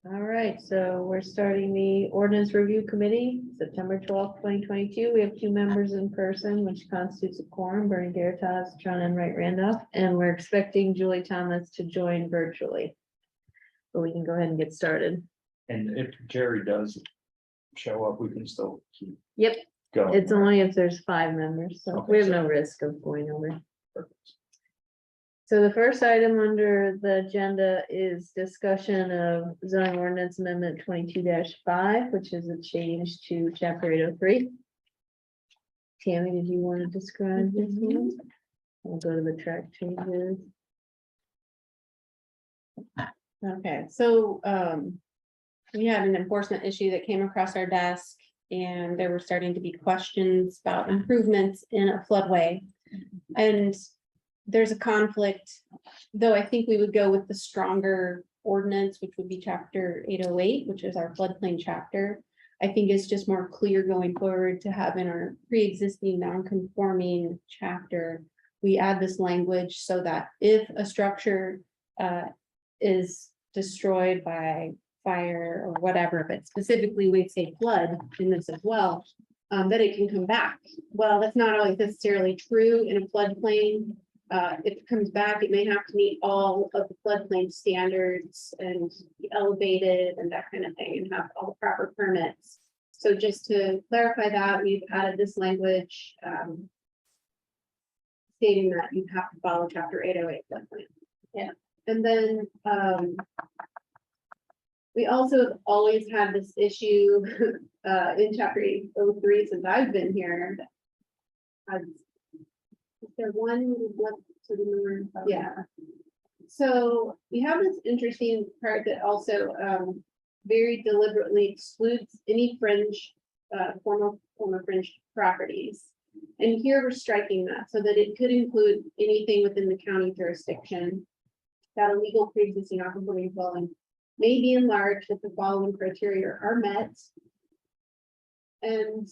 All right, so we're starting the ordinance review committee, September 12th, 2022. We have 2 members in person, which constitutes a quorum, Bernie Garitas, John Enright Randolph, and we're expecting Julie Thomas to join virtually. But we can go ahead and get started. And if Jerry does show up, we can still keep. Yep, going. it's only if there's 5 members, so Okay, we have so- no risk of going over. Perfect. So the first item under the agenda is discussion of zoning ordinance amendment 22-5, which is a change to chapter 803. Tammy, did you want to describe this one? We'll go to the track changes. Okay, so we had an enforcement issue that came across our desk, and there were starting to be questions about improvements in a floodway. And there's a conflict, though I think we would go with the stronger ordinance, which would be chapter 808, which is our floodplain chapter. I think it's just more clear going forward to have in our pre-existing non-conforming chapter, we add this language so that if a structure is destroyed by fire or whatever, but specifically we say flood in this as well, that it can come back. Well, that's not always necessarily true in a floodplain. If it comes back, it may have to meet all of the floodplain standards and be elevated and that kind of thing and have all the proper permits. So just to clarify that, we've added this language stating that you have to follow chapter 808 floodplain. Yeah, and then we also have always had this issue in chapter 803 since I've been here. Is there one left to the north? Yeah. So we have this interesting part that also very deliberately excludes any fringe, former fringe properties. And here we're striking that so that it could include anything within the county jurisdiction. That a legal pre-existing non-conforming dwelling may be enlarged if the following criteria are met. And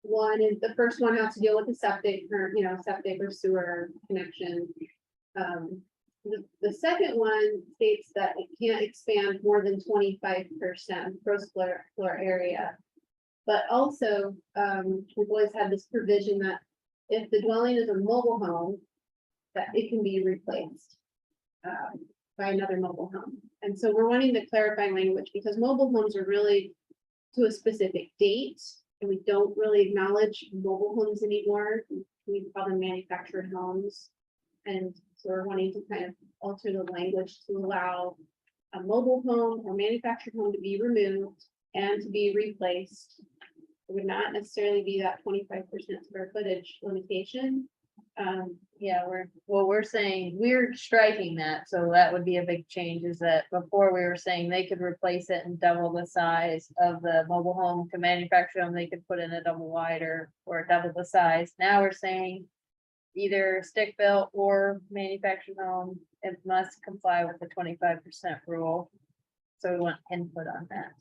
one is, the first one has to deal with the septic or, septic or sewer connection. The second one states that it can't expand more than 25% gross floor area. But also, we've always had this provision that if the dwelling is a mobile home, that it can be replaced by another mobile home. And so we're wanting the clarifying language because mobile homes are really to a specific date. And we don't really acknowledge mobile homes anymore. We call them manufactured homes. And so we're wanting to kind of alter the language to allow a mobile home or manufactured home to be removed and to be replaced. It would not necessarily be that 25% square footage limitation. Yeah, we're saying we're striking that, so that would be a big change. Is that before we were saying they could replace it and double the size of the mobile home to manufacture them, they could put in a double wide or double the size. Now we're saying either stick built or manufactured home, it must comply with the 25% rule. So we want input on that.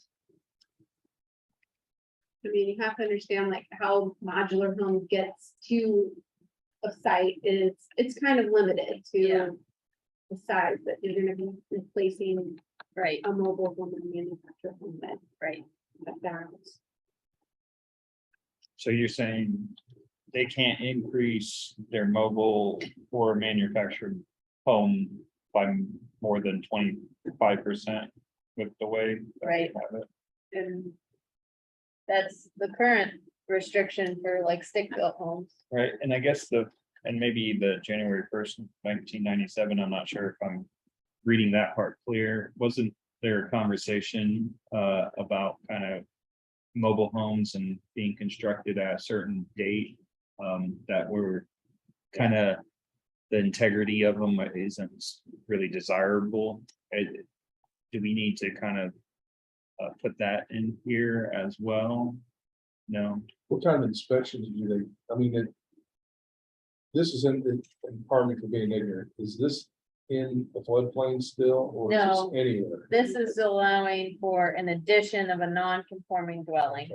I mean, you have to understand like how modular home gets to a site is, it's kind of limited to Yeah. the size that you're gonna be replacing Right, a mobile home and manufactured home with. right. That. So you're saying they can't increase their mobile or manufactured home by more than 25% with the way that we Right. have it? And that's the current restriction for like stick built homes. Right, and I guess and maybe the January 1st, 1997, I'm not sure if I'm reading that part clear. Wasn't there a conversation about kind of mobile homes and being constructed at a certain date that were kind of the integrity of them isn't really desirable? Do we need to kind of put that in here as well? No. What kind of inspections do they, I mean, this is in the department for being ignorant. Is this in the floodplain still or is No. this anywhere? This is allowing for an addition of a non-conforming dwelling.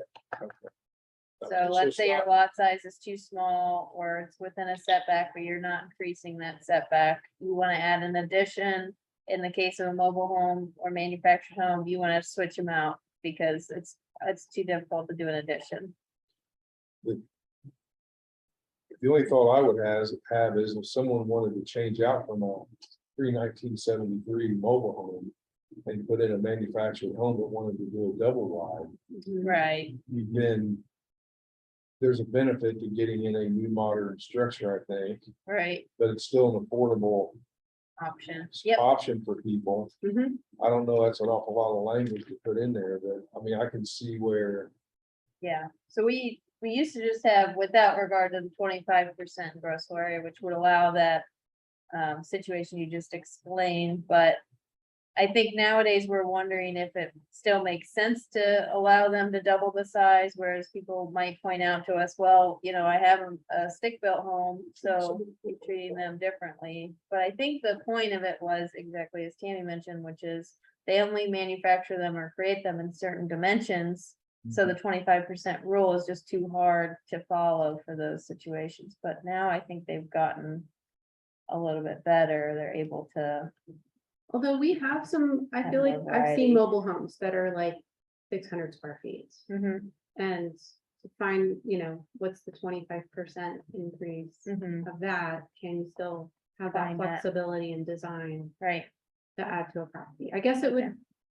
So let's say your lot size is too small, or it's within a setback, but you're not increasing that setback. You wanna add an addition. In the case of a mobile home or manufactured home, you wanna switch them out because it's too difficult to do an addition. The only thought I would have is if someone wanted to change out from a pre-1973 mobile home and put in a manufactured home but wanted to do a double wide, Right, then there's a benefit to getting in a new modern structure, I think, right, but it's still an affordable option. Yep. option for people. Mhm. I don't know, that's an awful lot of language to put in there, but I mean, I can see where, Yeah, so we used to just have, without regard to the 25% gross floor area, which would allow that. Situation you just explained, but. I think nowadays we're wondering if it still makes sense to allow them to double the size, whereas people might point out to us, well, I have a stick-built home, so we're treating them differently. But I think the point of it was exactly as Tammy mentioned, which is they only manufacture them or create them in certain dimensions. So the 25% rule is just too hard to follow for those situations, but now I think they've gotten a little bit better. They're able to. Although we have some, I feel like Kind of I've variety. seen mobile homes that are like 600 square feet. Mhm, And to find, what's the 25% increase mhm, of that, can you still have that Find that. flexibility and design right, to add to a property? I guess it Okay. would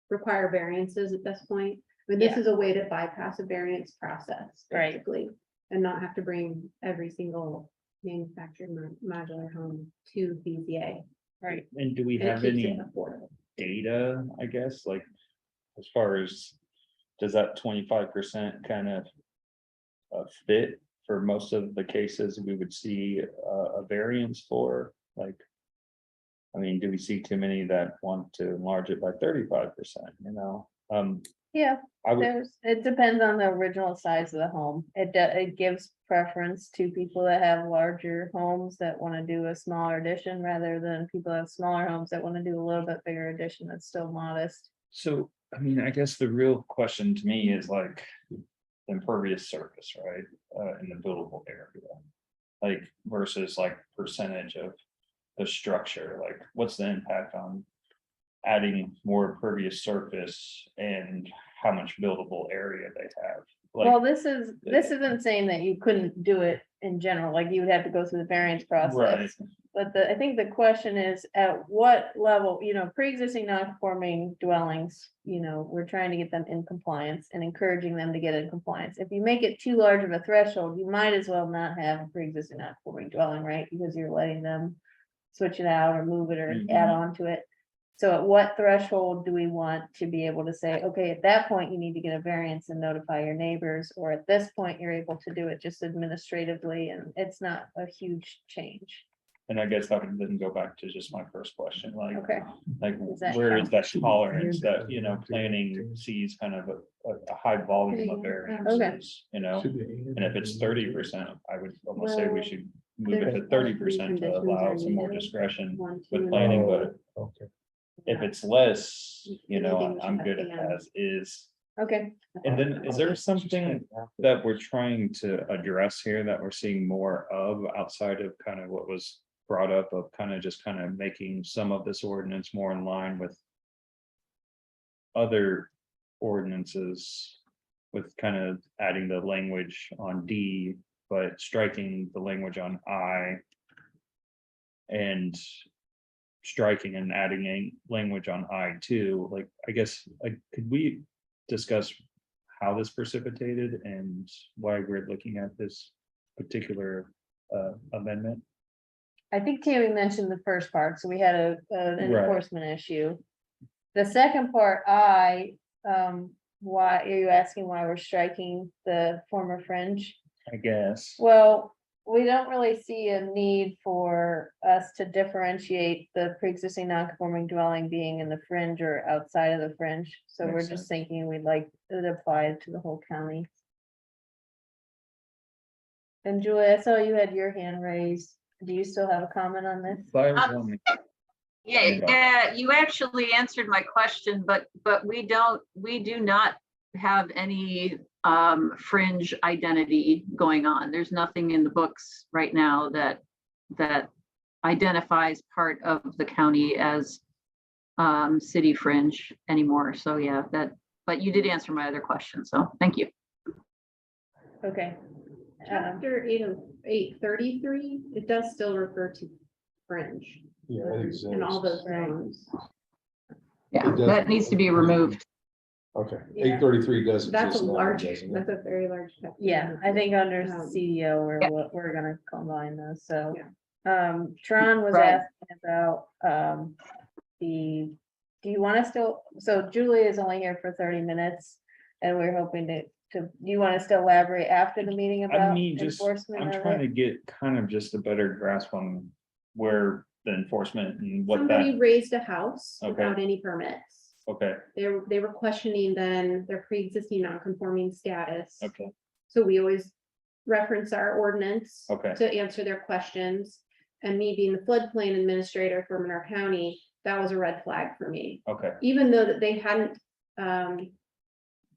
require variances at this point. I mean, this Yeah. is a way to bypass a variance process, Right. basically, and not have to bring every single manufactured modular home to BZA. right. And do we It have keeps any it affordable. data, I guess, like, as far as, does that 25% kind of fit for most of the cases we would see a variance for, like, I mean, do we see too many that want to enlarge it by 35%? Yeah, I would, it depends on the original size of the home. It gives preference to people that have larger homes that want to do a smaller addition rather than people that have smaller homes that want to do a little bit bigger addition that's still modest. so, I mean, I guess the real question to me is like impervious surface, right? In the buildable area. Like versus like percentage of the structure, like what's the impact on adding more impervious surface and how much buildable area they have? Well, Like, this isn't saying that you couldn't do it in general, like you would have to go through the variance right, process. But I think the question is, at what level, pre-existing non-conforming dwellings, we're trying to get them in compliance and encouraging them to get in compliance. If you make it too large of a threshold, you might as well not have a pre-existing non-conforming dwelling, right? Because you're letting them switch it out or move it or add Mhm. on to it. So at what threshold do we want to be able to say, okay, at that point, you need to get a variance and notify your neighbors, or at this point, you're able to do it just administratively, and it's not a huge change. and I guess that would then go back to just my first question, like, Okay, like Does that where is count? that tolerance that, planning sees kind of a high volume of variances, and if it's 30%, I would almost say we Well, should move it to there's 30% to conditions allow are some more needed. discretion 1, 2, with and planning, but okay. if it's less, Anything I'm should good have at to as is. okay. And then is there something that we're trying to address here that we're seeing more of outside of kind of what was brought up of kind of making some of this ordinance more in line with other ordinances, with kind of adding the language on D, but striking the language on I, and striking and adding a language on I too? Like, I guess, like, could we discuss how this precipitated and why we're looking at this particular amendment? I think Tammy mentioned the first part, so we had an Right. enforcement issue. The second part, why are you asking why we're striking the former fringe? I guess. Well, we don't really see a need for us to differentiate the pre-existing non-conforming dwelling being in the fringe or outside of the fringe. So we're Makes just sense. thinking we'd like it applied to the whole county. And Julie, I saw you had your hand raised. Do you still have a comment on this? Yeah, you actually answered my question, but we do not have any fringe identity going on. There's nothing in the books right now that identifies part of the county as city fringe anymore. So yeah, but you did answer my other question, so thank you. Okay. Chapter 833, it does still refer to fringe Yeah, it exists. in all those zones. Yeah, It does. that needs to be removed. Okay, Yeah. 833 does That's a exist now, large, doesn't it? that's a very large. chapter. Yeah, I think under Um, CDO, Yeah. we're gonna combine those, so. Yeah. Tron was Right. asking about, do you want us to, so Julie is only here for 30 minutes. And we're hoping do you want us to elaborate after the meeting I about mean, just, enforcement I'm of trying it? to get kind of just a better grasp on where the enforcement and what Somebody that, raised a house Okay. without any permits. okay, They were questioning then their pre-existing non-conforming status. okay, So we always reference our ordinance. Okay. To answer their questions. And me being the floodplain administrator for Monroe County, that was a red flag for me. okay, Even though that they hadn't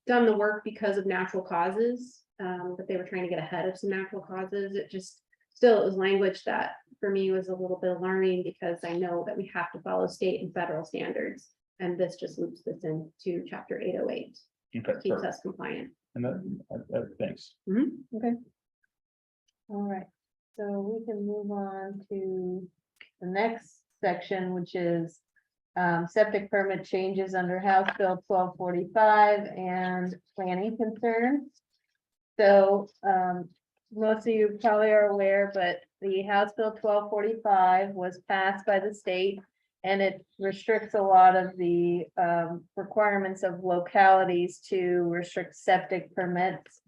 done the work because of natural causes, but they were trying to get ahead of some natural causes, it just, still, it was language that for me was a little bit alarming because I know that we have to follow state and federal standards. And this just loops this into chapter 808, okay, keeps perfect. us compliant. And that, thanks. All right, so we can move on to the next section, which is septic permit changes under House Bill 1245 and planning concerns. So most of you probably are aware, but the House Bill 1245 was passed by the state. And it restricts a lot of the requirements of localities to restrict septic permits.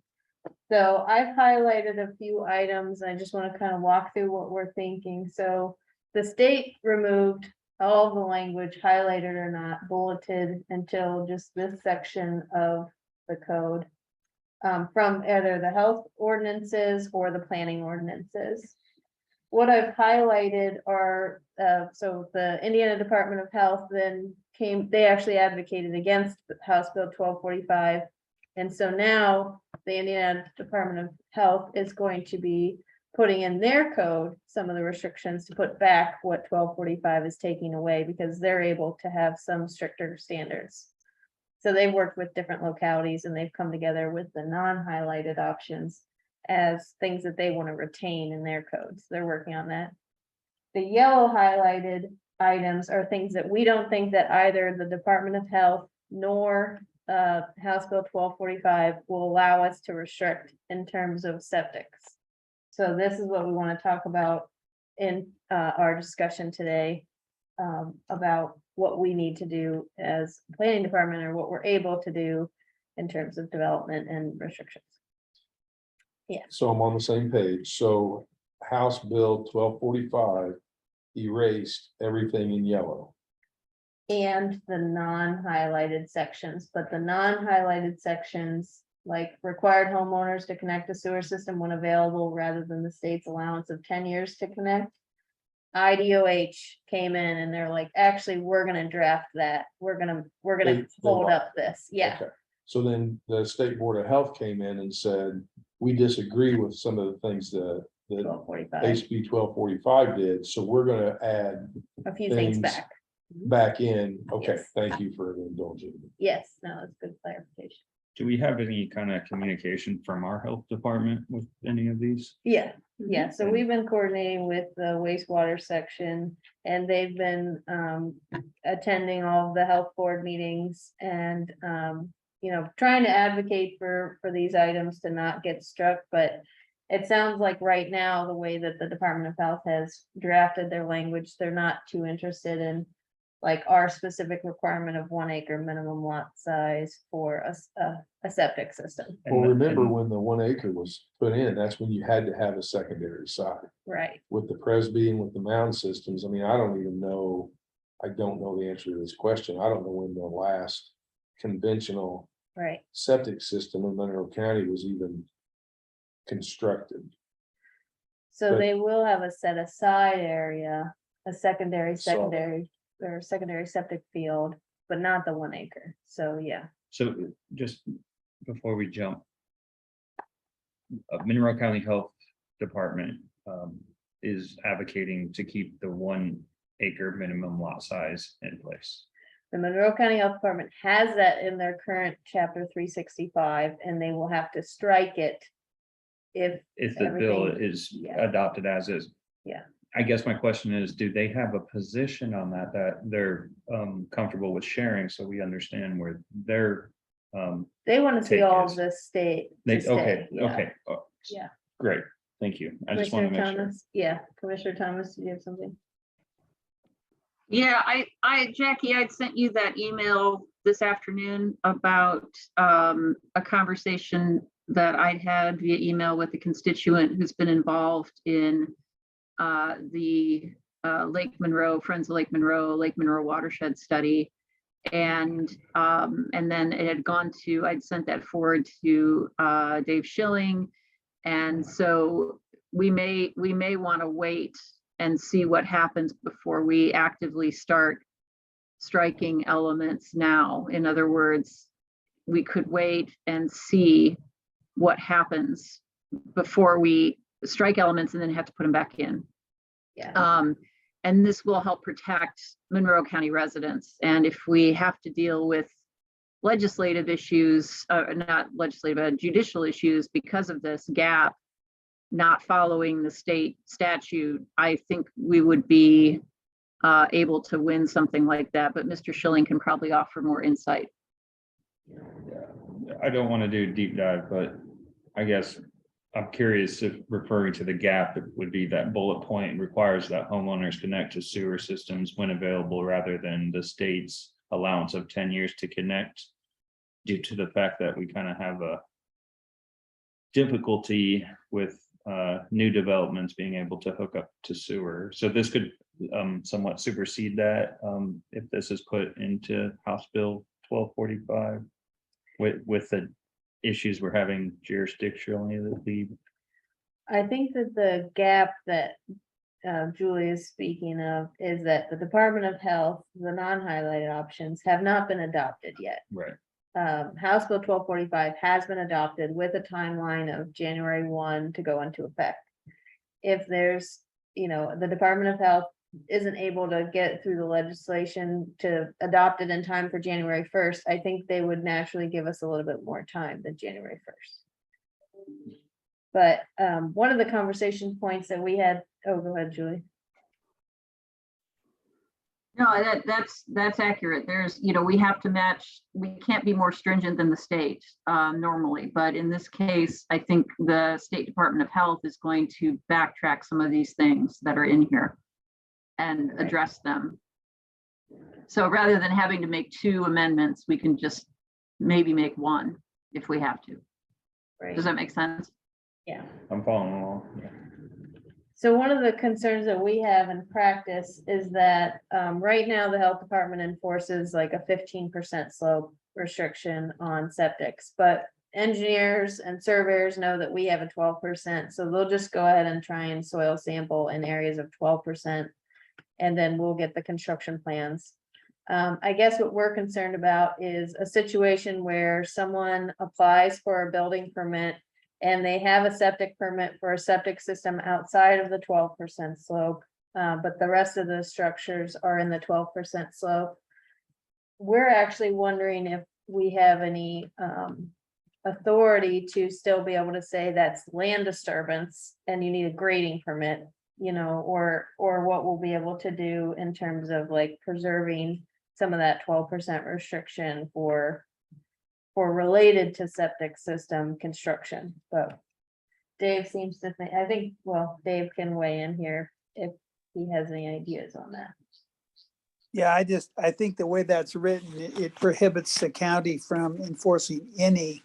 So I've highlighted a few items. I just want to kind of walk through what we're thinking. So the state removed all of the language, highlighted or not, bulleted until just this section of the code. From either the health ordinances or the planning ordinances. What I've highlighted are, so the Indiana Department of Health then they actually advocated against House Bill 1245. And so now the Indiana Department of Health is going to be putting in their code some of the restrictions to put back what 1245 is taking away, because they're able to have some stricter standards. So they've worked with different localities and they've come together with the non-highlighted options as things that they want to retain in their codes. They're working on that. The yellow highlighted items are things that we don't think that either the Department of Health nor House Bill 1245 will allow us to restrict in terms of septics. So this is what we want to talk about in our discussion today, about what we need to do as planning department or what we're able to do in terms of development and restrictions. So I'm on the same page. So House Bill 1245 erased everything in yellow. And the non-highlighted sections, but the non-highlighted sections, like required homeowners to connect a sewer system when available, rather than the state's allowance of 10 years to connect. IDOH came in and they're like, actually, we're gonna draft that. We're gonna They hold like- up this, yeah, Okay. So then the State Board of Health came in and said, we disagree with some of the things that 1245, HB 1245 did, so we're gonna add a few things things. back. back in. Okay, Yes. thank you for indulging me. Yes, no, it's good clarification. Do we have any kind of communication from our health department with any of these? Yeah, yeah, so And- we've been coordinating with the wastewater section and they've been attending all of the health board meetings and trying to advocate for these items to not get struck, but it sounds like right now, the way that the Department of Health has drafted their language, they're not too interested in like our specific requirement of 1 acre minimum lot size for a septic system. Well, remember And- when the 1 acre was put in, that's when you had to have a secondary site. Right, With the Presby and with the mound systems, I mean, I don't know the answer to this question. I don't know when the last conventional right. septic system in Monroe County was even constructed. So But- they will have a set aside area, a secondary Saw septic field, but not the 1 acre. So, yeah. So just before we jump, Monroe County Health Department is advocating to keep the 1 acre minimum lot size in place. The Monroe County Health Department has that in their current chapter 365, and they will have to strike it. If The bill everything- is yeah. adopted as is. Yeah. I guess my question is, do they have a position on that they're comfortable with sharing, so we understand where they're They want to see Take all is- of this state. they, to okay, stay, yeah. okay. Yeah. Great, thank you. I just want to Commissioner make sure. Thomas, yeah, Commissioner Thomas, do you have something? Yeah, Jackie, I'd sent you that email this afternoon about a conversation that I'd had via email with a constituent who's been involved in the Lake Monroe, Friends of Lake Monroe watershed study. And then it had gone to, I'd sent that forward to Dave Schilling. And so we may want to wait and see what happens before we actively start striking elements now. In other words, we could wait and see what happens before we strike elements and then have to put them back in. Yeah, And this will help protect Monroe County residents. And if we have to deal with legislative issues, not legislative, judicial issues because of this gap, not following the state statute, I think we would be able to win something like that. But Mr. Schilling can probably offer more insight. I don't want to do a deep dive, but I guess I'm curious if referring to the gap, it would be that bullet point requires that homeowners connect to sewer systems when available, rather than the state's allowance of 10 years to connect, due to the fact that we kind of have a difficulty with new developments being able to hook up to sewer. So this could somewhat supersede that if this is put into House Bill 1245 with the issues we're having jurisdictionally. I think that the gap that Julie is speaking of is that the Department of Health, the non-highlighted options have not been adopted yet. Right. House Bill 1245 has been adopted with a timeline of January 1 to go into effect. If there's, the Department of Health isn't able to get through the legislation to adopt it in time for January 1st, I think they would naturally give us a little bit more time than January 1st. But one of the conversation points that we had, oh, go ahead, Julie. No, that's accurate. There's, we have to match, we can't be more stringent than the state normally, but in this case, I think the State Department of Health is going to backtrack some of these things that are in here and address them. So rather than having to make 2 amendments, we can just maybe make 1 if we have to. Right. Does that make sense? Yeah. I'm following along. Yeah. So one of the concerns that we have in practice is that right now the health department enforces like a 15% slope restriction on septics, but engineers and surveyors know that we have a 12%, so they'll just go ahead and try and soil sample in areas of 12%, and then we'll get the construction plans. I guess what we're concerned about is a situation where someone applies for a building permit and they have a septic permit for a septic system outside of the 12% slope, but the rest of the structures are in the 12% slope. We're actually wondering if we have any authority to still be able to say that's land disturbance and you need a grading permit, or what we'll be able to do in terms of like preserving some of that 12% restriction for related to septic system construction. But Dave seems to think, Dave can weigh in here if he has any ideas on that. Yeah, I think the way that's written, it prohibits the county from enforcing any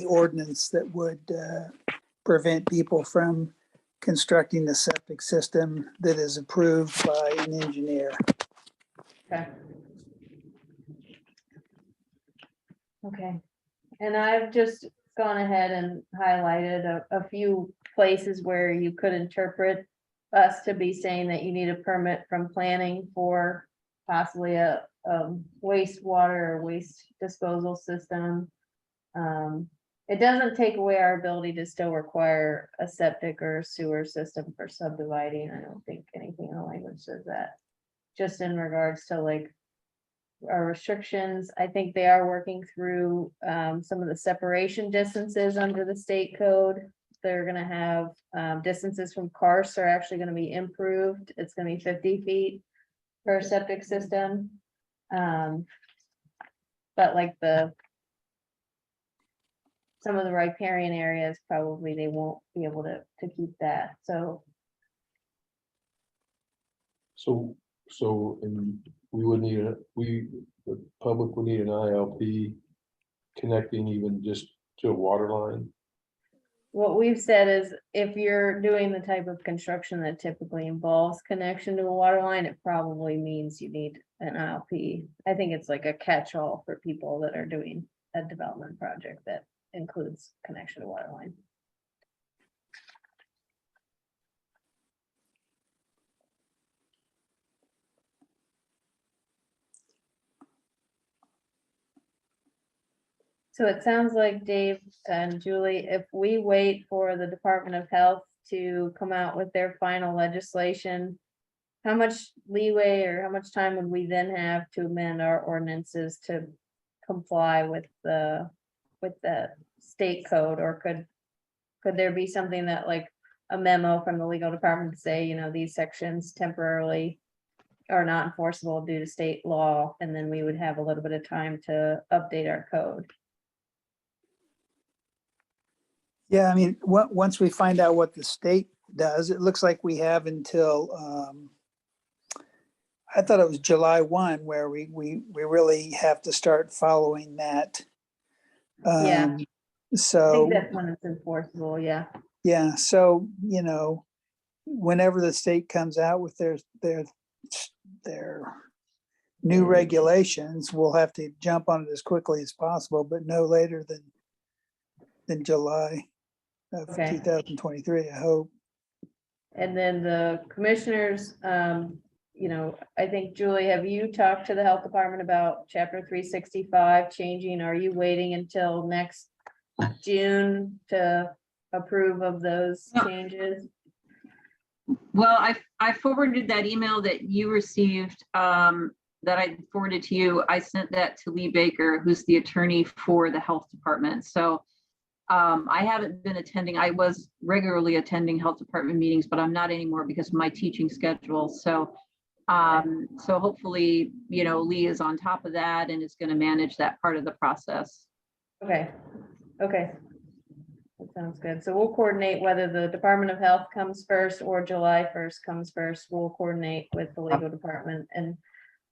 ordinance that would prevent people from constructing a septic system that is approved by an engineer. Okay. Okay, and I've just gone ahead and highlighted a few places where you could interpret us to be saying that you need a permit from planning for possibly a wastewater or waste disposal system. it doesn't take away our ability to still require a septic or a sewer system for subdividing. I don't think anything in the language says that. Just in regards to like our restrictions, I think they are working through some of the separation distances under the state code. They're gonna have distances from cars are actually gonna be improved. It's gonna be 50 feet per septic system. But like some of the riparian areas, probably they won't be able to keep that, so. And we would need the public would need an ILP connecting even just to a water line. What we've said is if you're doing the type of construction that typically involves connection to a water line, it probably means you need an ILP. I think it's like a catch-all for people that are doing a development project that includes connection to water line. So it sounds like Dave and Julie, if we wait for the Department of Health to come out with their final legislation, how much leeway or how much time would we then have to amend our ordinances to comply with the state code? Or could there be something that like a memo from the legal department to say, you know, these sections temporarily are not enforceable due to state law, and then we would have a little bit of time to update our code? Yeah, I mean, once we find out what the state does, it looks like we have until, I thought it was July 1 where we really have to start following that. Yeah. I think So, that's when it's enforceable, yeah. yeah, so, you know, whenever the state comes out with their new regulations, we'll have to jump on it as quickly as possible, but no later than July of Okay. 2023, I hope. And then the commissioners, you know, I think Julie, have you talked to the health department about chapter 365 changing? Are you waiting until next June to approve of those No. changes? Well, I forwarded that email that you received, that I forwarded to you. I sent that to Lee Baker, who's the attorney for the health department. So I haven't been attending. I was regularly attending health department meetings, but I'm not anymore because of my teaching schedule. So hopefully, you know, Lee is on top of that and is going to manage that part of the process. Okay, okay. That sounds good. So we'll coordinate whether the Department of Health comes first or July 1st comes first. We'll coordinate with the legal department. And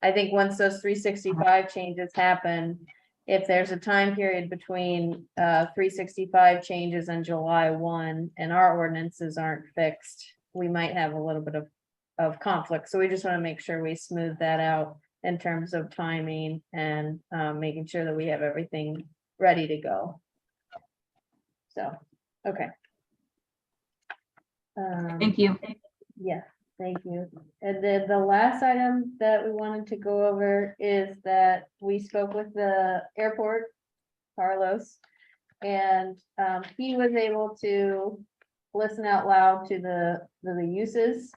I think once those 365 changes happen, if there's a time period between 365 changes on July 1 and our ordinances aren't fixed, we might have a little bit of conflict. So we just want to make sure we smooth that out in terms of timing and making sure that we have everything ready to go. So, okay. Thank you. Yeah, thank you. And then the last item that we wanted to go over is that we spoke with the airport, Carlos, and he was able to listen out loud to the uses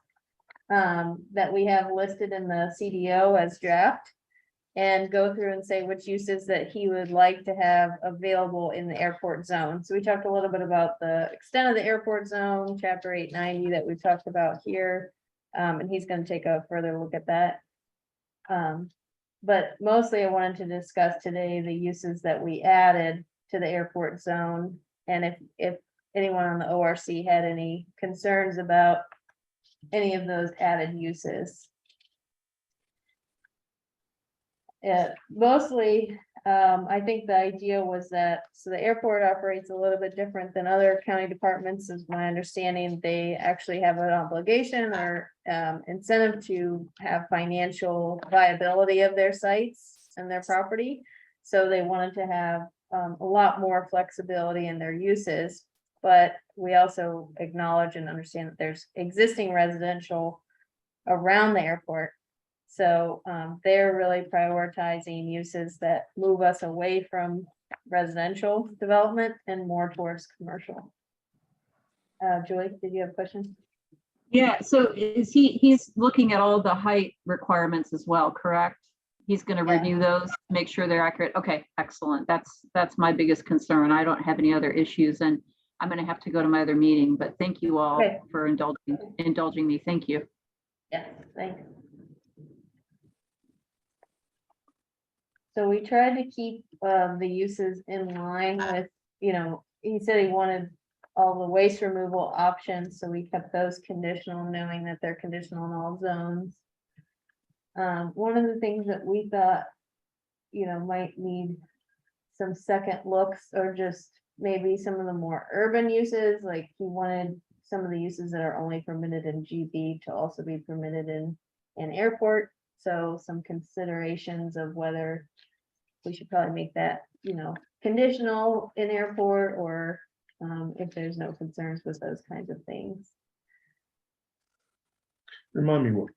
that we have listed in the CDO as draft, and go through and say which uses that he would like to have available in the airport zone. So we talked a little bit about the extent of the airport zone, chapter 890 that we've talked about here. And he's going to take a further look at that. But mostly I wanted to discuss today the uses that we added to the airport zone. And if anyone on the ORC had any concerns about any of those added uses. Mostly, I think the idea was that, so the airport operates a little bit different than other county departments, is my understanding. They actually have an obligation or incentive to have financial viability of their sites and their property. So they wanted to have a lot more flexibility in their uses, but we also acknowledge and understand that there's existing residential around the airport. So they're really prioritizing uses that move us away from residential development and more towards commercial. Joy, did you have a question? Yeah, so he's looking at all the height requirements as well, correct? He's gonna Yeah. review those, make sure they're accurate. Okay, excellent. That's my biggest concern. I don't have any other issues, and I'm gonna have to go to my other meeting, but thank you all Okay. for indulging me. Thank you. Yeah, thanks. So we tried to keep the uses in line with, he said he wanted all the waste removal options, so we kept those conditional, knowing that they're conditional in all zones. One of the things that we thought, might need some second looks, or just maybe some of the more urban uses, like he wanted some of the uses that are only permitted in GB to also be permitted in an airport. So some considerations of whether we should probably make that, conditional in airport, or if there's no concerns with those kinds of things. Remind me what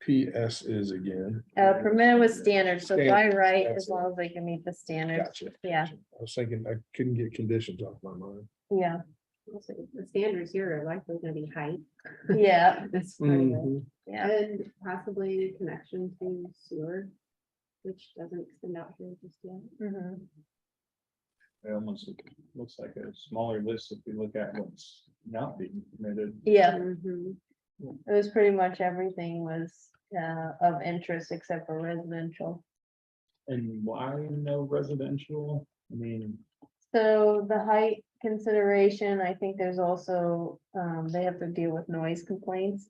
PS is again. Permitted with standards, so by right, That's as it. long as they can meet the standards. Gotcha. Yeah. I was thinking I couldn't get conditions off my mind. Yeah, The standards here are likely gonna be height. yeah, That's part of it. Mhm. yeah. And possibly connection to sewer, which doesn't extend out here just yet. Mhm. It almost looks like a smaller list if we look at what's not being permitted. Yeah, Mhm. it was pretty much everything was of interest except for residential. And why no residential? I mean, So the height consideration, I think there's also, they have to deal with noise complaints.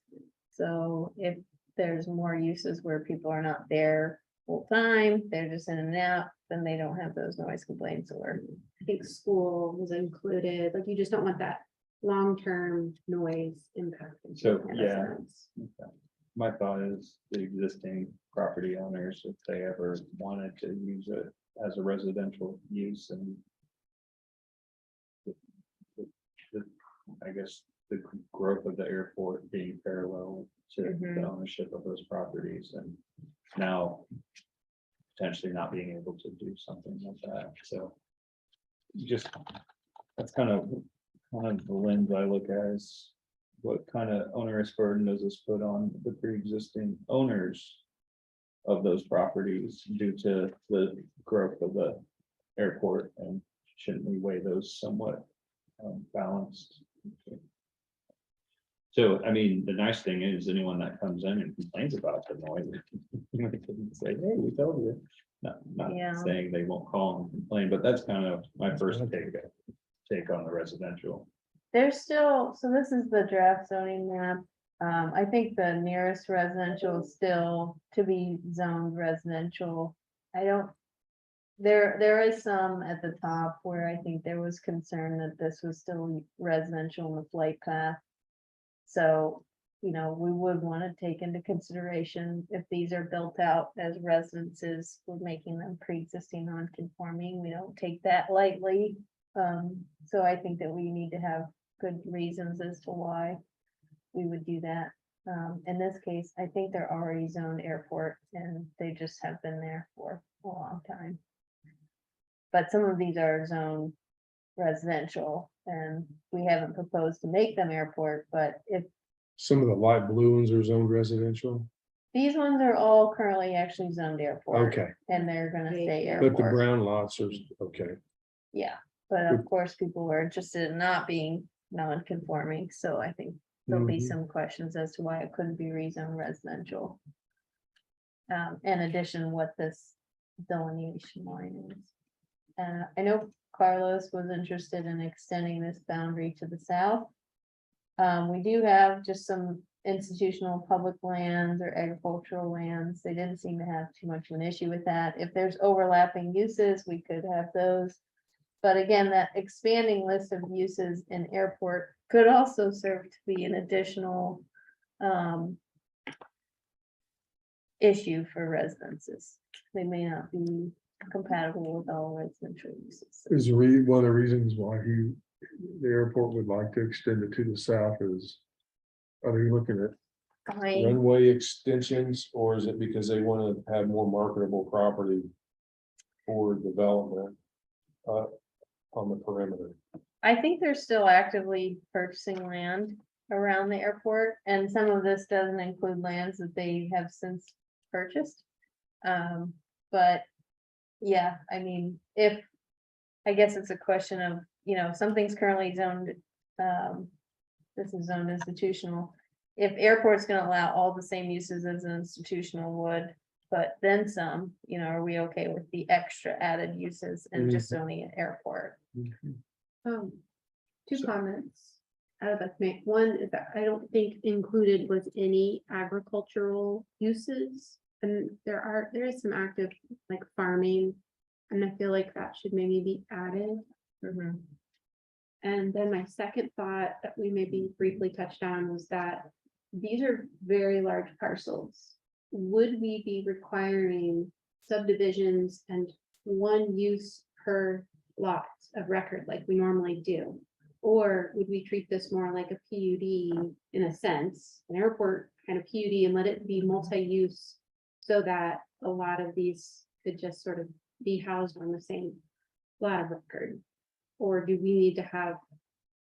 So if there's more uses where people are not there full time, they're just in and out, then they don't have those noise complaints, or. I think school was included, like you just don't want that long-term noise impact. So, yeah. My thought is the existing property owners, if they ever wanted to use it as a residential use, and I guess the growth of the airport being parallel to Mhm. the ownership of those properties, and now potentially not being able to do something like that. So just, that's kind of the lens I look at, is what kind of onerous burden does this put on the pre-existing owners of those properties due to the growth of the airport, and shouldn't we weigh those somewhat balanced? So, I mean, the nice thing is anyone that comes in and complains about the noise, you can say, hey, we told you. Not Yeah. saying they won't call and complain, but that's kind of my first take on the residential. There's still, so this is the draft zoning map. I think the nearest residential is still to be zoned residential. I don't. There is some at the top where I think there was concern that this was still residential in the flight path. So, we would want to take into consideration if these are built out as residences, we're making them pre-existing non-conforming. We don't take that lightly. So I think that we need to have good reasons as to why we would do that. In this case, I think they're already zoned airport, and they just have been there for a long time. But some of these are zoned residential, and we haven't proposed to make them airport, but if Some of the light blue ones are zoned residential. these ones are all currently actually zoned airport. Okay, And they're gonna stay but the airport, brown lots are, okay. yeah, but of course, people are interested in not being non-conforming, so I think there'll be Mhm. some questions as to why it couldn't be rezoned residential. In addition, what this delineation line is. I know Carlos was interested in extending this boundary to the south. We do have just some institutional public lands or agricultural lands. They didn't seem to have too much of an issue with that. If there's overlapping uses, we could have those. But again, that expanding list of uses in airport could also serve to be an additional issue for residences. They may not be compatible with all residential uses. Is one of the reasons why the airport would like to extend it to the south is, are they looking at runway extensions, or is it because they want to have more marketable property for development? on the perimeter. I think they're still actively purchasing land around the airport, and some of this doesn't include lands that they have since purchased. But, yeah, I mean, I guess it's a question of, something's currently zoned, this is zoned institutional. If airport's gonna allow all the same uses as an institutional would, but then some, are we okay with the extra added uses and just zoning an airport? Two comments. I would like to make. One is that I don't think included was any agricultural uses. And there is some active like farming. And I feel like that should maybe be added. Mhm. And then my second thought that we maybe briefly touched on was that these are very large parcels. Would we be requiring subdivisions and one use per lot of record like we normally do? Or would we treat this more like a PUD in a sense, an airport kind of PUD, and let it be multi-use so that a lot of these could just sort of be housed on the same lot of record? Or do we need to have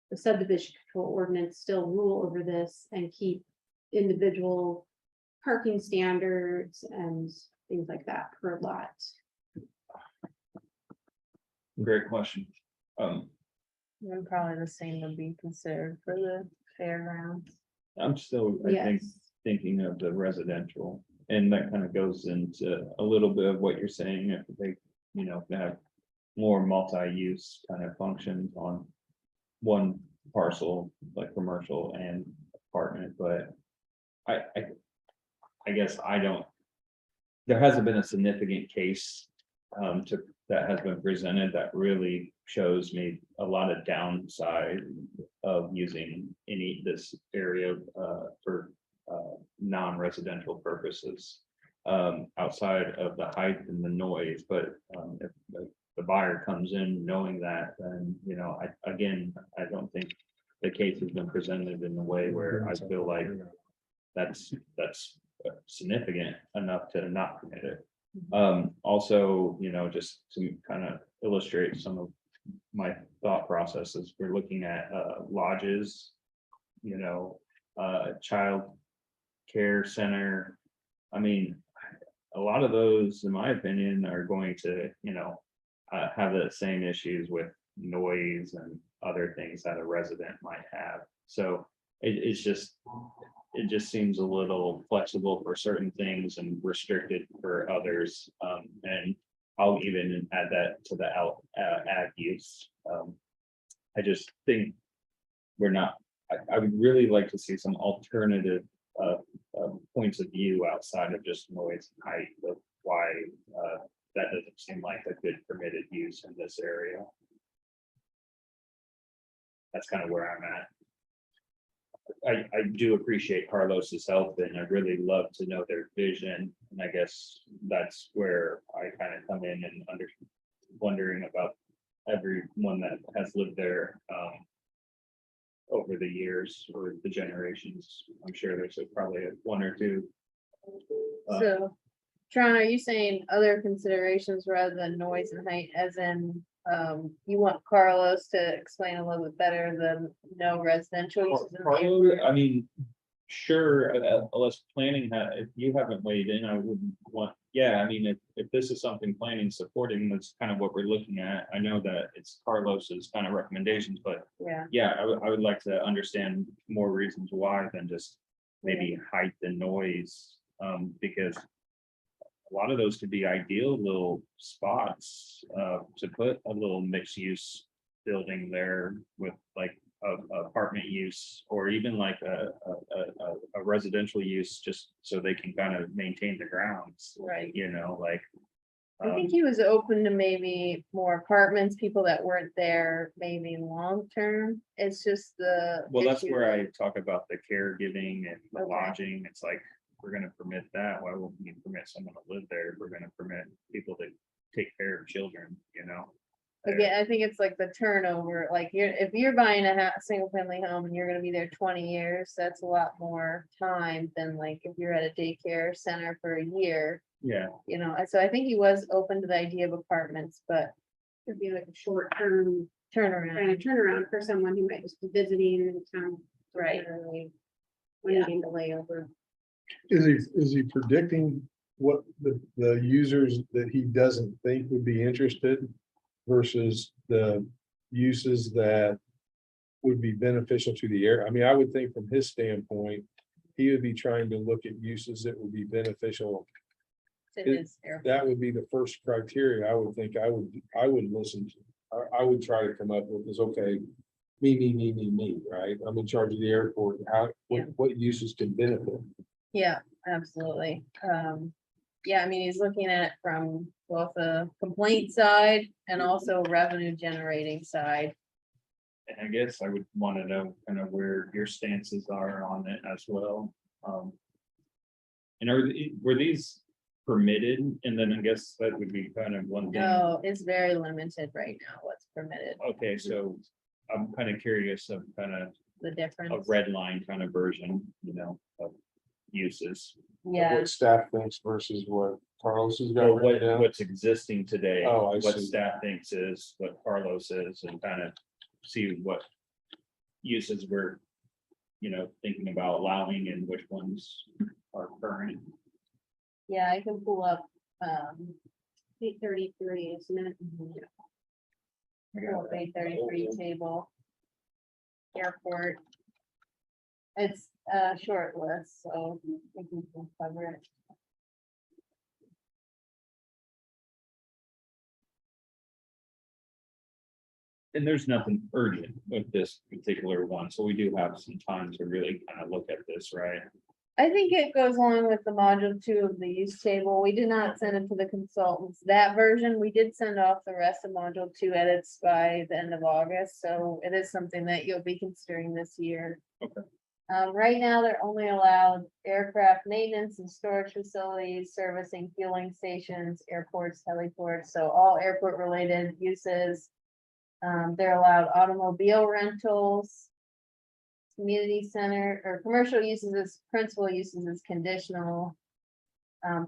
the subdivision control ordinance still rule over this and keep individual parking standards and things like that per lot? Great question. And probably the same would be considered for the fairgrounds. I'm still, I think, Yes. thinking of the residential, and that kind of goes into a little bit of what you're saying, if they, have more multi-use kind of functions on one parcel, like commercial and apartment, but I guess there hasn't been a significant case that has been presented that really shows me a lot of downside of using this area for non-residential purposes outside of the height and the noise. But if the buyer comes in knowing that, then, I don't think the case has been presented in a way where I feel like that's significant enough to not permit it. Also, just to kind of illustrate some of my thought processes, we're looking at lodges, child care center. I mean, a lot of those, in my opinion, are going to, have the same issues with noise and other things that a resident might have. So it just seems a little flexible for certain things and restricted for others. And I'll even add that to the ag use. I just think I would really like to see some alternative points of view outside of just noise and height of why that doesn't seem like a good permitted use in this area. That's kind of where I'm at. I do appreciate Carlos's help, and I'd really love to know their vision. And I guess that's where I kind of come in and wondering about everyone that has lived there over the years or the generations. I'm sure there's probably one or two. So, Tron, are you saying other considerations rather than noise and height, as in, you want Carlos to explain a little bit better the no residential uses in the Carlo, airport? I mean, sure, unless planning, if you haven't weighed in, I wouldn't want, I mean, if this is something planning supporting, that's kind of what we're looking at. I know that it's Carlos's kind of recommendations, but Yeah, I would like to understand more reasons why than just maybe height and noise, because a lot of those could be ideal little spots to put a little mixed use building there with like apartment use, or even like a residential use, just so they can kind of maintain the grounds, right. like. I think he was open to maybe more apartments, people that weren't there, maybe long term. It's just the. Well, that's issue where I of- talk about the caregiving and the Okay. lodging. It's like, we're gonna permit that. Why wouldn't we permit someone to live there? If we're gonna permit people to take care of children, Again, I think it's like the turnover, like if you're buying a single family home and you're gonna be there 20 years, that's a lot more time than like if you're at a daycare center for a year. Yeah, So I think he was open to the idea of apartments, but It'd be like a short-term turnaround, kind of turnaround for someone who might just be visiting in town. right? temporarily, Yeah. Needing to lay over. Is he predicting what the users that he doesn't think would be interested versus the uses that would be beneficial to the area? I mean, I would think from his standpoint, he would be trying to look at uses that would be beneficial. To his airport. That would be the first criteria I would think I would listen to. I would try to come up with is, okay, me, right? I'm in charge of the airport. How, Yeah. what uses can benefit? Yeah, absolutely. Yeah, I mean, he's looking at it from both the complaint side and also revenue generating side. And I guess I would want to know kind of where your stances are on it as well. And were these permitted? And then I guess that would be kind of one thing. No, it's very limited right now, what's permitted, Okay, so I'm kind of curious of kind of the a difference. red line kind of version, of uses. Yeah, What staff thinks versus what Carlos has got Or written down. what's existing today, Oh, I what see. staff thinks is, what Carlos is, and kind of see what uses we're, thinking about allowing and which ones are current. yeah, I can pull up, 833, isn't it? pull up 833 table. Airport. It's a short list, so I think we can cover it. And there's nothing urgent with this particular one, so we do have some time to really kind of look at this, right? I think it goes along with the module 2 of the use table. We did not send it to the consultants. That version, we did send off the rest of module 2 edits by the end of August, so it is something that you'll be considering this year. Okay. Right now, they're only allowed aircraft maintenance and storage facilities, servicing, fueling stations, airports, heliports, so all airport related uses. They're allowed automobile rentals. Community center or commercial uses as principal uses as conditional.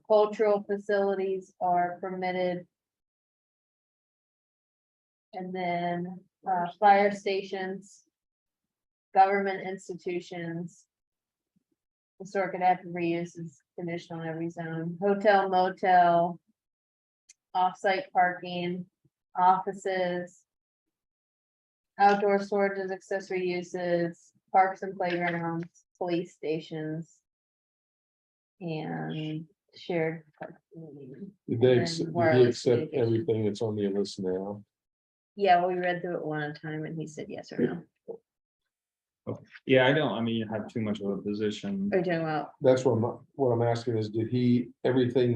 Cultural facilities are permitted. And then, fire stations. Government institutions. Historic and active reuse is conditional in every zone, hotel, motel. Off-site parking, offices. Outdoor storage as accessory uses, parks and playgrounds, police stations. And shared. parking. Did they, And then did he wireless accept communication. everything that's on the list now? Yeah, well, we read through it one at a time and he said yes or no. Yeah, I don't have too much of a position. Are you talking about? That's what I'm asking is, did he, everything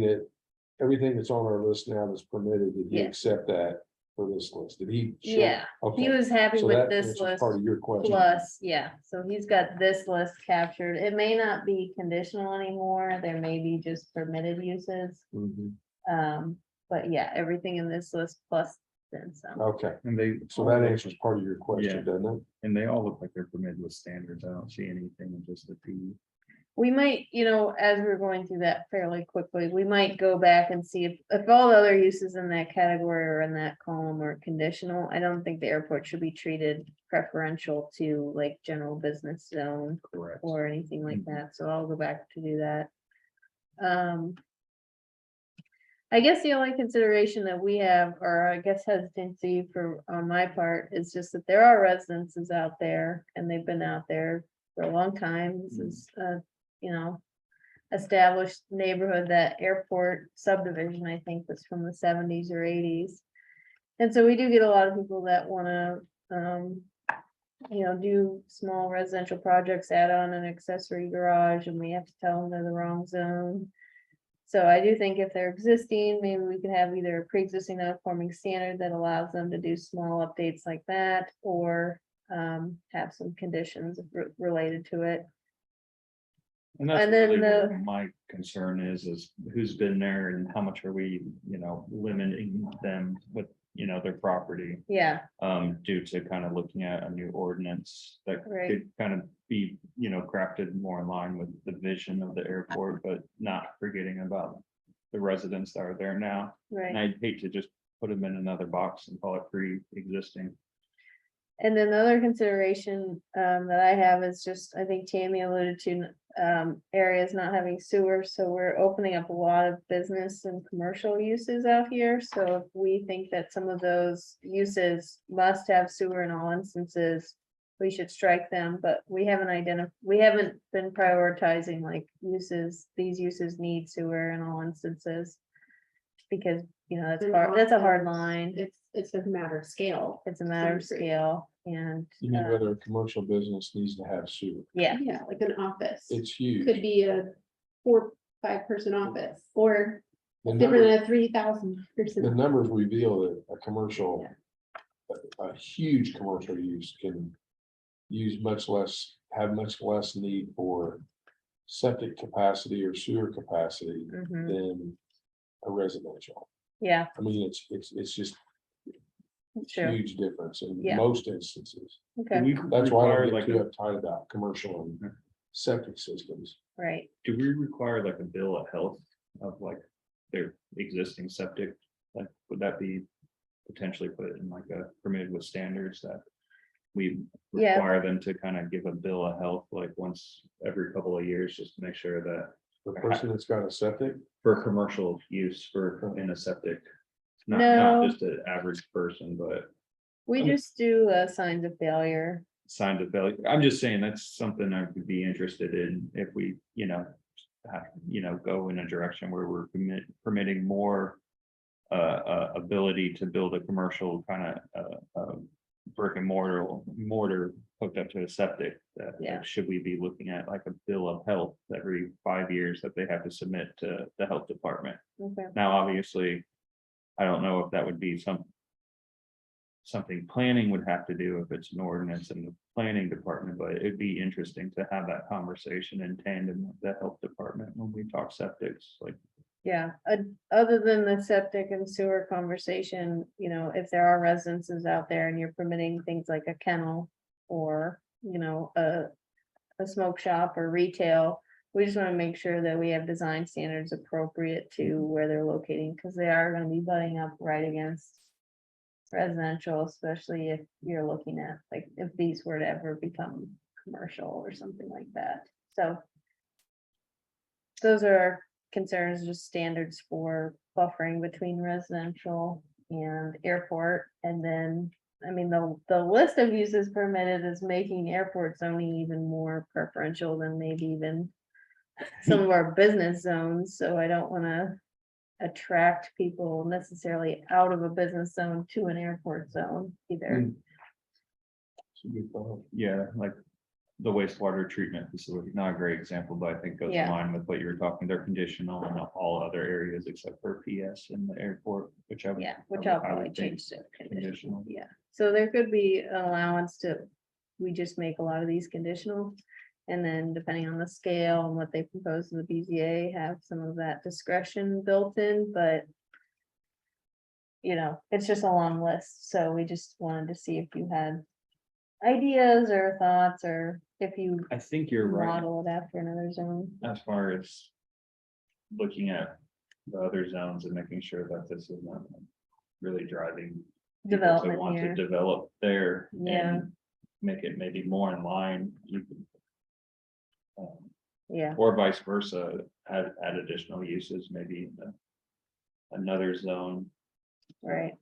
that's on our list now that's permitted, did he Yeah. accept that for this list? Did he? show- Yeah, Okay. he was happy So with that this answers list. part of your question. Plus, yeah, so he's got this list captured. It may not be conditional anymore. There may be just permitted uses. Mhm. But yeah, everything in this list plus then some. Okay, And so that answers part of your question, Yeah. doesn't it? and they all look like they're permitted with standards. I don't see anything in just a few. We might, as we're going through that fairly quickly, we might go back and see if all the other uses in that category or in that column are conditional. I don't think the airport should be treated preferential to like general business zone Correct. or anything like Mhm. that, so I'll go back to do that. I guess the only consideration that we have, or I guess hesitancy on my part, is just that there are residences out there and they've been out there for a long time. This is, established neighborhood. That airport subdivision, I think, was from the 70s or 80s. And so we do get a lot of people that wanna, do small residential projects, add on an accessory garage, and we have to tell them they're the wrong zone. So I do think if they're existing, maybe we could have either a pre-existing non-conforming standard that allows them to do small updates like that, or have some conditions related to it. And that's And then really where the- my concern is who's been there and how much are we, limiting them with, their property. Yeah, Due to kind of looking at a new ordinance that Right. could kind of be, crafted more in line with the vision of the airport, but not forgetting about the residents that are there now. right. And I'd hate to just put them in another box and call it pre-existing. And then the other consideration that I have is just, I think Tammy alluded to, areas not having sewer, so we're opening up a lot of business and commercial uses out here. So if we think that some of those uses must have sewer in all instances, we should strike them, but we haven't been prioritizing like uses, these uses need sewer in all instances. Because, that's a hard line. It's a matter of scale. It's a matter of scale and, You mean whether a commercial business needs to have sewer? yeah, Yeah, like an office. It's huge. Could be a 4, 5 person office or The different number- than a 3,000 The person. numbers reveal that a commercial, a huge commercial use can use have much less need for septic capacity or sewer capacity mhm, than a residential. yeah, I mean, it's just sure, huge difference in Yeah. most instances. Do okay, we That's why I require don't like get too a, uptight about commercial and septic systems. right. do we require like a bill of health of like their existing septic? Like, would that be potentially put in like a permitted with standards that we Yeah. require them to kind of give a bill of health like once every couple of years, just to make sure that The person that's got a septic, for commercial use for in a septic. Not No. just an average person, but We just do signs of failure. signs of failure. I'm just saying that's something I would be interested in if we, go in a direction where we're permitting more. Ability to build a commercial kind of brick and mortar hooked up to a septic. That Yeah. should we be looking at like a bill of health every 5 years that they have to submit to the health department? Okay. Now, obviously, I don't know if that would be something planning would have to do if it's an ordinance in the planning department, but it'd be interesting to have that conversation in tandem with the health department when we talk septics, like. Yeah, other than the septic and sewer conversation, if there are residences out there and you're permitting things like a kennel or, a smoke shop or retail, we just want to make sure that we have design standards appropriate to where they're locating, because they are going to be butting up right against residential, especially if you're looking at, like, if these were to ever become commercial or something like that. So those are our concerns, just standards for buffering between residential and airport. And then, I mean, the list of uses permitted is making airport zoning even more preferential than maybe even some of our business zones. So I don't want to attract people necessarily out of a business zone to an airport zone either. it's a good thought. Yeah, like the wastewater treatment facility, not a great example, but I think goes in Yeah. line with what you were talking. They're conditional in all other areas except for PS in the airport, which I would. Yeah, which I I'll would probably think change to conditional. conditional, yeah. So there could be an allowance we just make a lot of these conditional. And then depending on the scale and what they propose to the BZA, have some of that discretion built in, but. It's just a long list, so we just wanted to see if you had ideas or thoughts, or if you I think you're right, model it after another zone. as far as looking at the other zones and making sure that this is not really driving people to Development want to here, develop there. Yeah. And make it maybe more in line. yeah, Or vice versa, add additional uses, maybe in another zone. right.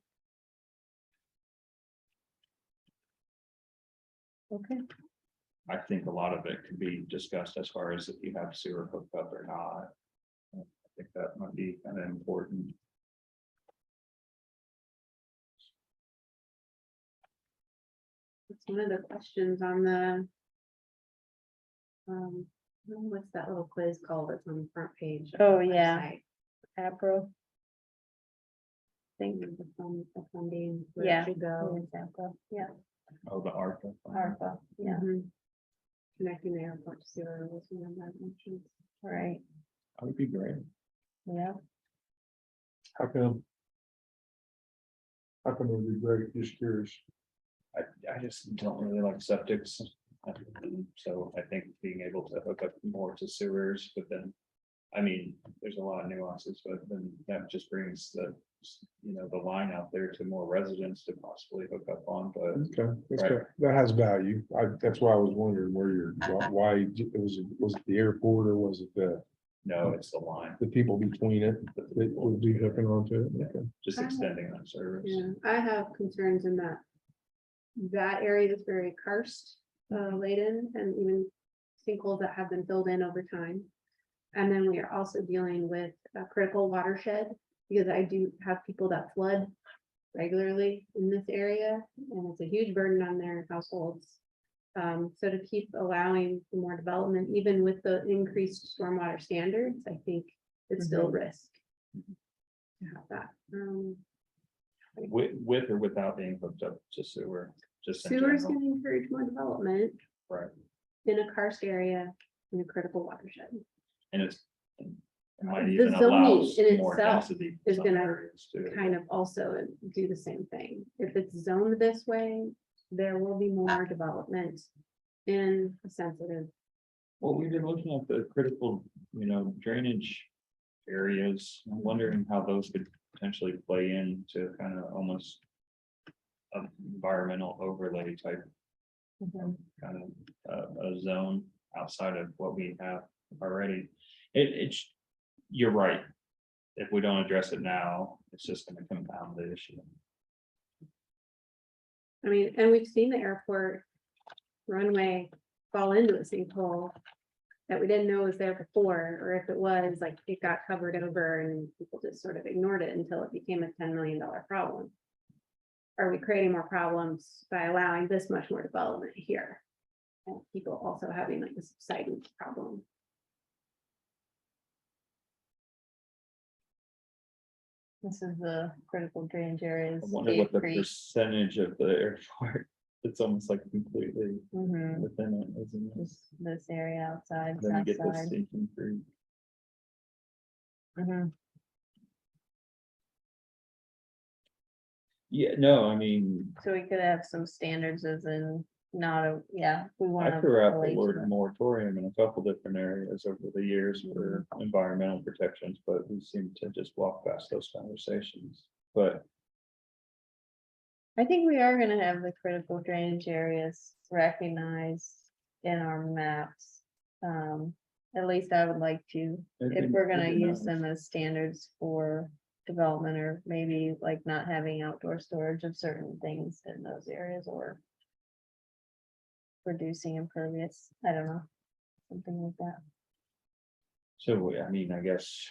Okay, I think a lot of it could be discussed as far as if you have sewer hooked up or not. I think that might be kind of important. It's one of the questions on the. What's that little quiz called that's on the front page? of the Oh, yeah. website? APRO, think, The funding. where it yeah. should go. Yeah, Oh, the ARPA. ARPA, yeah, Mhm. Connecting the airport to sewer was one of my mentions. right, That would be great. yeah. How come? How come it would be great? Just curious. I just don't really like septics. So I think being able to hook up more to sewers, but then I mean, there's a lot of nuances, but then that just brings the, the line out there to more residents to possibly hook up on, but. Okay, that's Right. good. That has value. That's why I was wondering where why was it the airport or was it No, it's the line, the people between it that would be hooking onto it? Okay. just extending that service. Yeah, I have concerns in that area is very karst laden and even sinkholes that have been filled in over time. And then we are also dealing with a critical watershed, because I do have people that flood regularly in this area, and it's a huge burden on their households. So to keep allowing for more development, even with the increased stormwater standards, I think it's still a risk to have that. With or without being hooked up to sewer, just in Sewers general, can encourage more development right? in a karst area in a critical watershed. And it might The even zoning allow in more itself density. in is some gonna areas too. Kind of also do the same thing. If it's zoned this way, there will be more development in a sensitive. Well, we've been looking at the critical, drainage areas. I'm wondering how those could potentially play into kind of almost an environmental overlay type kind of a zone outside of what we have already. It's, you're right. If we don't address it now, it's just gonna compound the issue. I mean, and we've seen the airport runway fall into a sinkhole that we didn't know was there before, or if it was, like, it got covered over and people just sort of ignored it until it became a $10 million problem. Are we creating more problems by allowing this much more development here? And people also having like a subsidence problem. This is the critical drainage areas. I wonder what the Cave Creek. percentage of the airport, it's almost like completely Mhm. within it, isn't it? Just this area outside, Then you south get the side. sinking creek. Mhm. Yeah, no, I mean, So we could have some standards as in not a, yeah, we want. I threw out the word moratorium in a couple different areas over the years for environmental protections, but we seem to just walk past those conversations. But I think we are gonna have the critical drainage areas recognized in our maps. At least I would like to, if we're gonna use them as standards for development, or maybe like not having outdoor storage of certain things in those areas, or reducing impervious, I don't know, something like that. so, I mean, I guess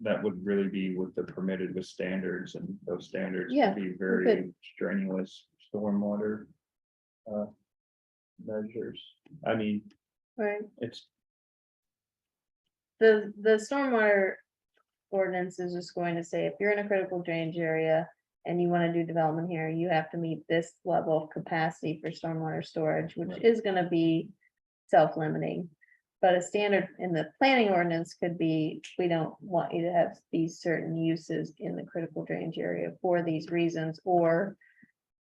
that would really be with the permitted with standards, and those standards Yeah, would be we very could. strenuous stormwater measures. I mean, Right. it's, The stormwater ordinance is just going to say, if you're in a critical drainage area and you want to do development here, you have to meet this level of capacity for stormwater storage, which Right. is gonna be self-limiting. But a standard in the planning ordinance could be, we don't want you to have these certain uses in the critical drainage area for these reasons, or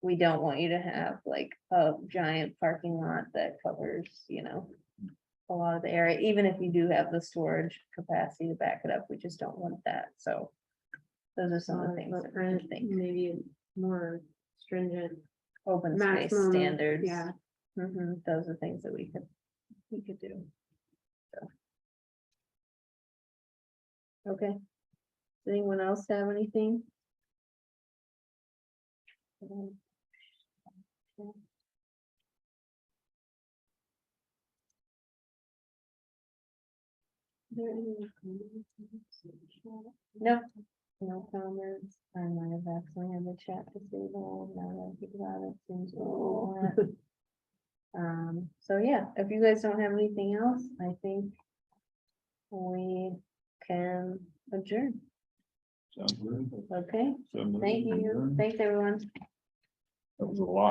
we don't want you to have like a giant parking lot that covers, a lot of the area, even if you do have the storage capacity to back it up, we just don't want that, so. Those are some of the things that we can think, Maybe more stringent. open space Maximum, standards. yeah. Those are things that we could do. So. Okay. Does anyone else have anything? No, no comments. I might have actually had the chat disabled. Now that I think about it, seems like that. So yeah, if you guys don't have anything else, I think we can adjourn. so. Okay, so thank you. Thanks, everyone. That was a lot.